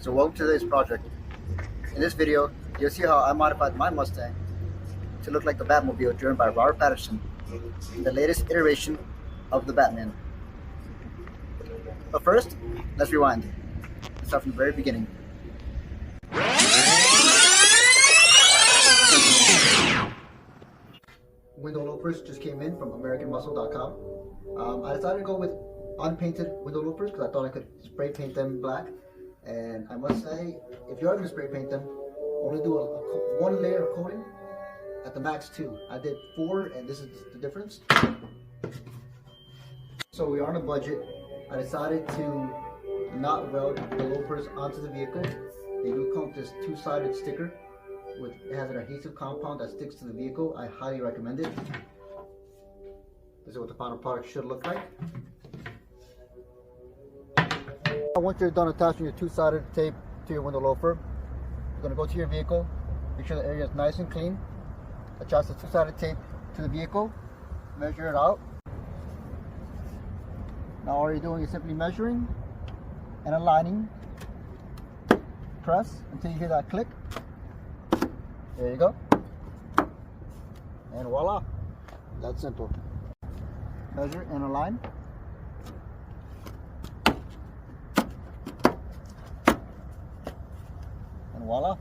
So welcome to today's project. In this video, you'll see how I modified my Mustang to look like the Batmobile driven by Robert Pattinson, the latest iteration of the Batman. But first, let's rewind. Let's start from the very beginning. Window loafers just came in from AmericanMuscle.com. I decided to go with unpainted window loafers because I thought I could spray paint them black. And I must say, if you are going to spray paint them, only do one layer of coating at the max 2. I did 4, and this is the difference. So we are on a budget. I decided to not weld the loafers onto the vehicle. They do come with this 2-sided sticker. It has an adhesive compound that sticks to the vehicle. I highly recommend it. This is what the final product should look like. Once you're done attaching your 2-sided tape to your window loafer, you're going to go to your vehicle, make sure the area is nice and clean, attach the 2-sided tape to the vehicle, measure it out. Now all you're doing is simply measuring and aligning. Press until you hear that click. There you go. And voila. That's simple. Measure and align. And voila.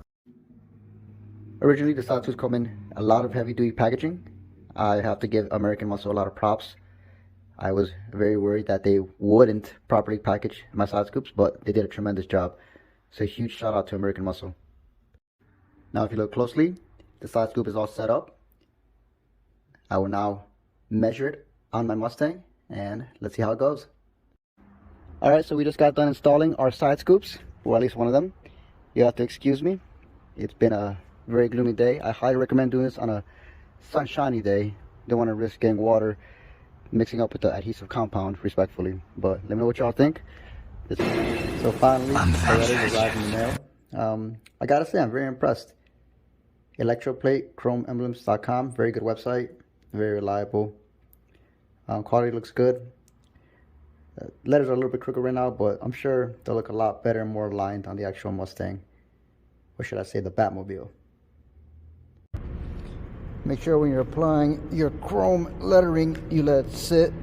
Originally, the side tools come in a lot of heavy-duty packaging. I have to give American Muscle a lot of props. I was very worried that they wouldn't properly package my side scoops, but they did a tremendous job. So a huge shout out to American Muscle. Now if you look closely, the side scoop is all set up. I will now measure it on my Mustang and let's see how it goes. Alright, so we just got done installing our side scoops, or at least one of them. You have to excuse me. It's been a very gloomy day. I highly recommend doing this on a sunshiny day. Don't want to risk getting water mixing up with the adhesive compound, respectfully. But let me know what y'all think. So finally, the letter arrived in the mail. I gotta say, I'm very impressed. Electroplate chromeemblems.com, very good website, very reliable. Quality looks good. Letters are a little bit crooked right now, but I'm sure they'll look a lot better and more aligned on the actual Mustang. Or should I say the Batmobile. Make sure when you're applying your chrome lettering, you let it sit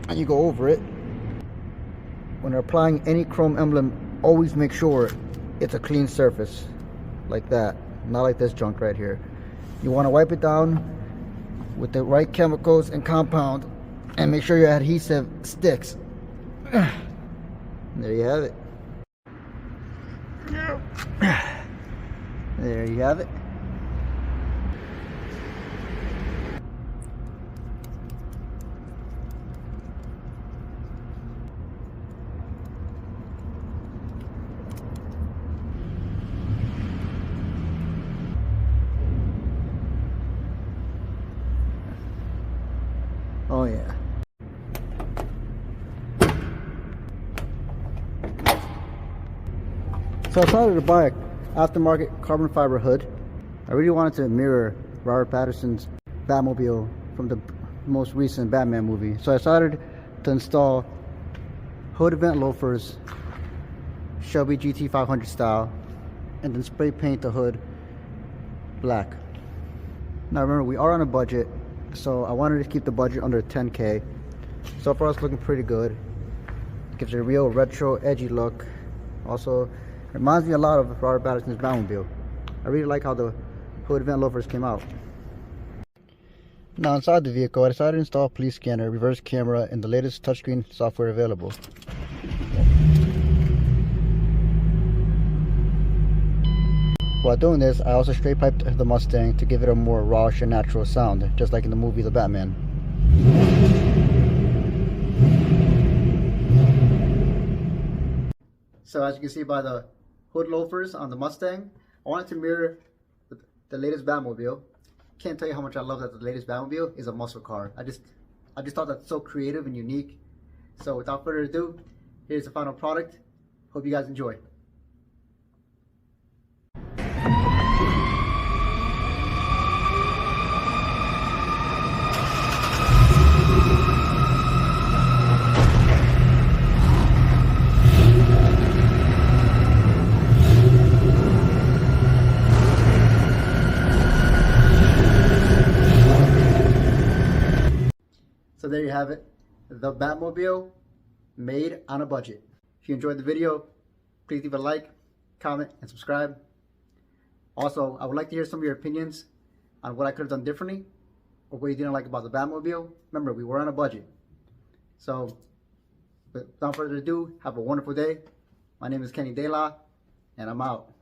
and you go over it. When you're applying any chrome emblem, always make sure it's a clean surface, like that, not like this junk right here. You want to wipe it down with the right chemicals and compound, and make sure your adhesive sticks. There you have it. There you have it. Oh yeah. So I decided to buy an aftermarket carbon fiber hood. I really wanted to mirror Robert Pattinson's Batmobile from the most recent Batman movie. So I decided to install hood vent loafers, Shelby GT 500 style, and then spray paint the hood black. Now remember, we are on a budget, so I wanted to keep the budget under 10K. So far it's looking pretty good. Gives it a real retro edgy look. Also reminds me a lot of Robert Pattinson's Batmobile. I really like how the hood vent loafers came out. Now inside the vehicle, I decided to install police scanner, reverse camera, and the latest touchscreen software available. While doing this, I also straight piped the Mustang to give it a more rawish and natural sound, just like in the movie The Batman. So as you can see by the hood loafers on the Mustang, I wanted to mirror the latest Batmobile. Can't tell you how much I love that the latest Batmobile is a muscle car. I just thought that's so creative and unique. So without further ado, here's the final product. Hope you guys enjoy. there you have it. The Batmobile made on a budget. If you enjoyed the video, please leave a like, comment, and subscribe. Also, I would like to hear some of your opinions on what I could have done differently or what you didn't like about the Batmobile. Remember, we were on a budget. So, without further ado, have a wonderful day. My name is Kenny De La, and I'm out.